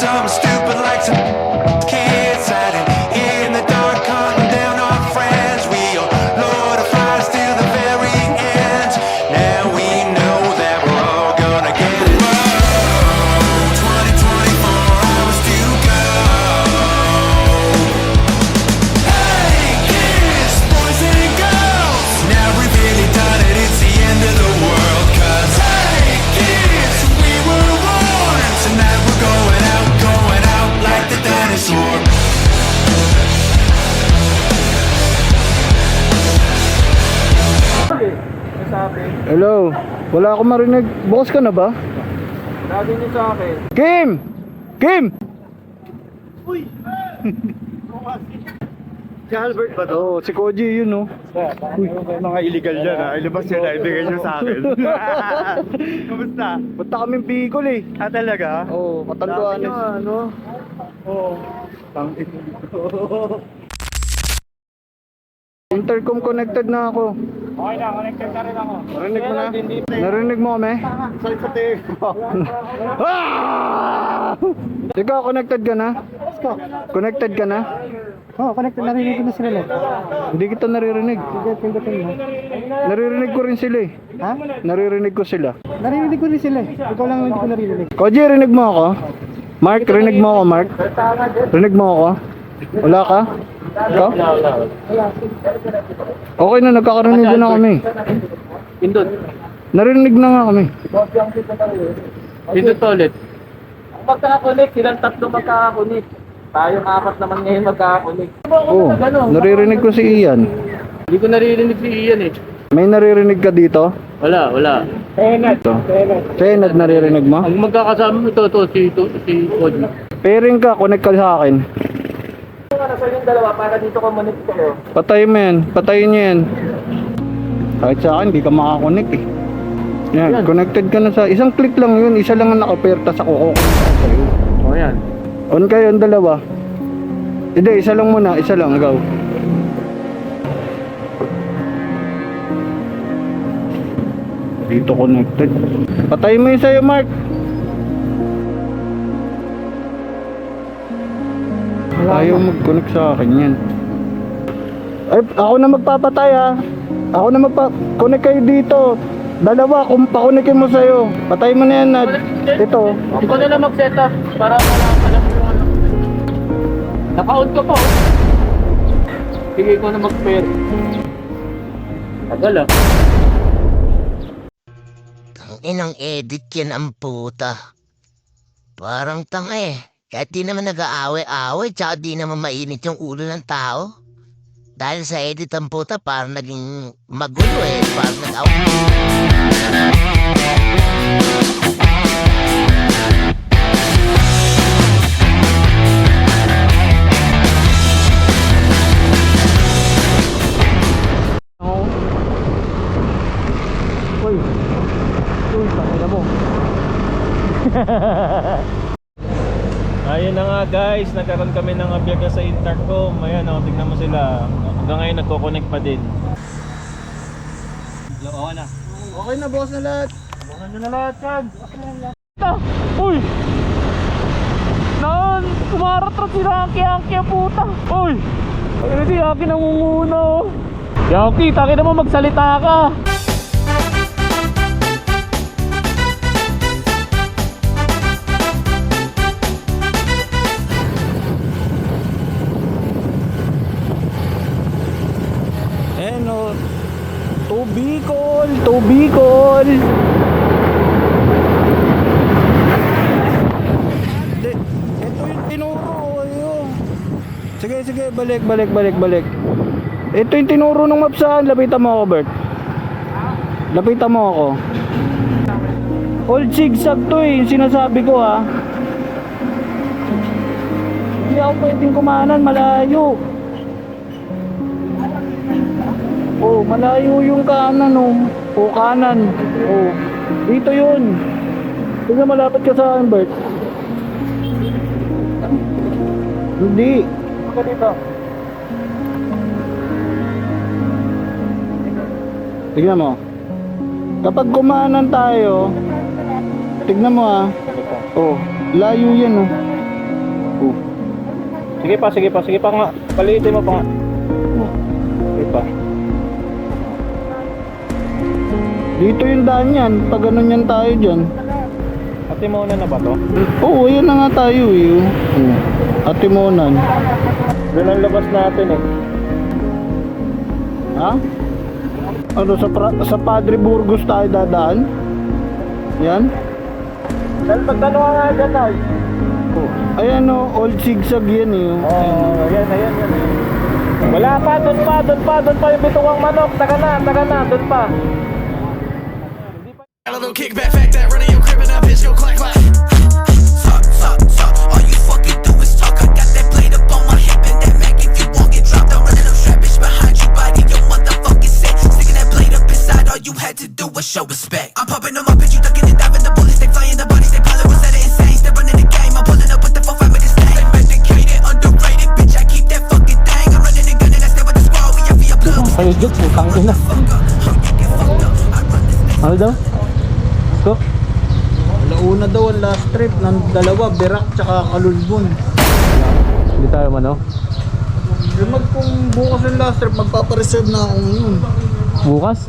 something stupid like some kids hiding in the dark, hunting down our friends. We'll load our fires till the very end. Now we know that we're all gonna get it. Whoa, 2024 hours to go. Hey kids, boys and girls, now we've really done it. It's the end of the world. 'Cause hey kids, we were born. Tonight we're going out like the dinosaur. Hello, wala akong marinig. Bukas ka na ba? Sabi niyo sa akin. Kim! Kim! Si Albert ba to? Oo, si Koji yun, no? Uy, mga illegal dyan ha. Ilabas nyo na, ibigay nyo sa akin. Kamusta? Punta kaming Bicol eh. Ah, talaga? Oo, Katanduanes. Ano? Oo. Intercom connected na ako. Okay na, connected na rin ako. Narinig mo na? Narinig mo kami? Sa tingin mo. Ah! Ikaw, connected ka na? Connected ka na? Oo, connected, narinig ko na sila lang. Hindi kita naririnig. Pindutin mo. Naririnig ko rin sila eh. Ha? Naririnig ko sila. Narinig ko rin sila eh. Ikaw lang hindi ko narinig. Koji, rinig mo ako? Mark, rinig mo ako, Mark? Rinig mo ako? Wala ka? Ikaw? Okay na, nagkakarinig na kami. Pindot. Narinig na nga kami. Pindot ulit. Kung magkakakunik, silang tatlo magkakakunik. Tayong apat naman ngayon magkakakunik. Oo, naririnig ko si Ian. Hindi ko naririnig si Ian eh. May naririnig ka dito? Wala. Ito. Senad, naririnig mo? Ang magkakasama si Cody. Pairing ka, connect ka sa akin. Sa inyong dalawa, para dito ka manit kayo. Patayin mo yan, patayin niyo yan. Kahit sa akin, hindi ka makakonect eh. Yan, connected ka na sa, isang click lang yun, isa lang ang nakaperta sa kuko. O yan. On kayo, ang dalawa. Hindi, isa lang muna, isa lang, go. Dito connected. Patayin mo yun sa'yo, Mark. Ayaw mag-connect sa akin yan. Ay, ako na magpapatay ha. Ako na connect kayo dito. Dalawa, kung pa-connectin mo sa'yo. Patay mo na yan na. Ito. Ako na lang mag-set up para alam mo ano. Naka-out ka pa oh. Sige ko na mag-pair. Tagal ah. Inang edit yan ang puta. Parang tanga eh. Kahit di naman nag-aaway-aaway, tsaka di naman mainit yung ulo ng tao. Dahil sa edit ang puta, parang naging magulo eh. Parang nag-aaway. Ayun na nga guys, nagkaroon kami ng abiyag sa intercom. Ayan o, tignan mo sila. Hanggang ngayon nagko-connect pa din. Oo na. Okay na, boss na lahat. Abangan nyo na lahat yan. Uy! Naan! Kumaratrat si Rocky ang puta! Uy! Ayun si Rocky namumuna oh. Rocky, taki naman magsalita ka! Ano? To Bicol! To Bicol! Ito yung tinuro. Ayun. Sige, balik. Ito yung tinuro ng mapsaan. Lapitan mo ako, Bert. Lapitan mo ako. Old zigzag to eh. Yung sinasabi ko ha. Hindi ako pwedeng kumanan. Malayo. Oh, malayo yung kanan oh. O kanan. Oh. Dito yun. Tingnan malapit ka sa akin, Bert. Hindi. Ito dito. Tignan mo. Kapag kumanan tayo, tignan mo ah. Oh, layo yan oh. Sige pa nga. Paliitin mo pa nga. Sige pa. Dito yung daan yan. Pag ganun yan tayo dyan. Atimonan na ba to? Oo, ayan na nga tayo eh. Atimonan. Doon ang labas natin eh. Ha? Ano, sa Padre Burgos tayo dadaan? Yan? Dahil magtanong nga dyan tayo. Ayan o, old zigzag yan eh. Ayan. Wala pa, doon pa yung bituang manok. Taga na, doon pa. Got a little kickback, fact that running your crib and I bitch go clack clack. Talk. All you fucking do is talk. I got that blade up on my hip and that Mac if you won't get dropped. I'm running them strap bitch behind you, body your motherfucking set. Sticking that blade up inside, all you had to do was show respect. I'm popping on my bitch, you ducking and diving. The bullets they flying, the bodies they piling. Was that insane? Step running the game, I'm pulling up with the 4-5 with the stain. They medicated, underrated, bitch. I keep that fucking thing. I'm running the gun and I stay with the squad. We up for your blood. Kayo dyan, putang ina. Ano daw? Go. Launa daw ang last trip ng dalawa, Berak tsaka Kalulbon. Hindi tayo mano. Kung bukas ang last trip, magpapareserve na ako ngayon. Bukas?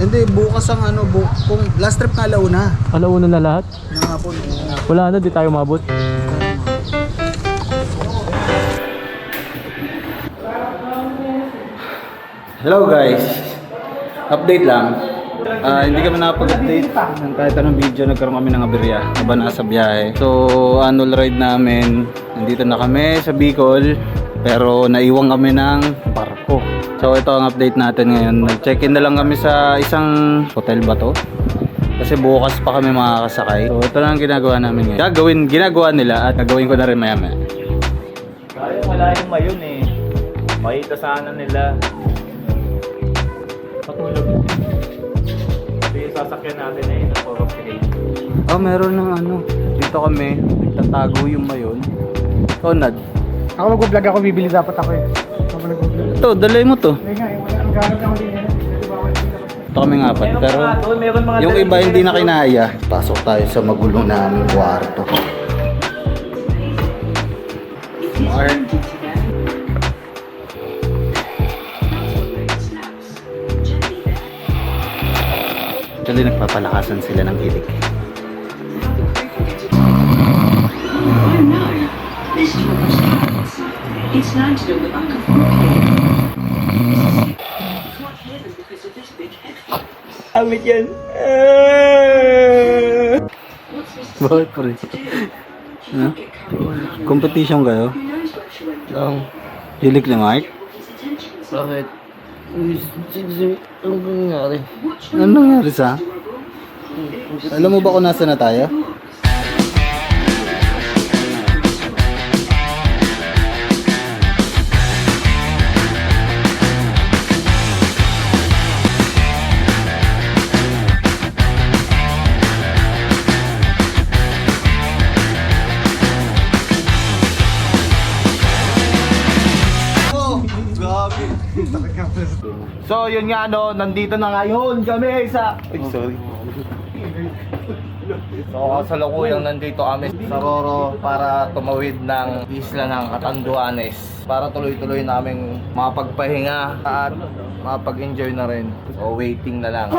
Hindi, bukas ang ano, kung last trip na Launa. Alauna na lahat? Nangapon. Wala na, di tayo mabot. Hello guys, update lang. Hindi kami nakapag-update ng kahit anong video. Nagkaroon kami ng aberya habang nasa biyahe. So annual ride namin, nandito na kami sa Bicol, pero naiwan kami ng barko. So ito ang update natin ngayon. Nag-check-in na lang kami sa isang hotel ba to? Kasi bukas pa kami makakasakay. So ito lang ang ginagawa namin ngayon. Ginagawa nila at gagawin ko na rin maya-maya. Kaya wala yung mayon eh. Makita sana nila. Patulog. Ito yung sasakyan natin eh, ng Puro Crane. Oh, meron ng ano. Dito kami, nagtatago yung mayon. Tonad. Ako mag-vlog ako, bibili dapat ako eh. Ako mag-vlog. Ito, dalay mo to. Hindi nga, ang gamit ako din yan. Ito kami apat. Pero yung iba hindi na kinaya. Pasok tayo sa magulong naming kwarto. Mark. Actually, nagpapalakasan sila ng kilig. It's landed on the back of Amit yan. Bakit pa rin? Huh? Competition kayo? Lang. Hilik ni Mark? Bakit? Ano nangyari? Ano nangyari sa? Alam mo ba kung nasa na tayo? So yun nga no, nandito na ngayon kami sa... sorry. So kasalukuyang nandito kami sa Roro para tumawid ng isla ng Catanduanes para tuloy-tuloy naming mapagpahinga at mapag-enjoy na rin. So waiting na lang.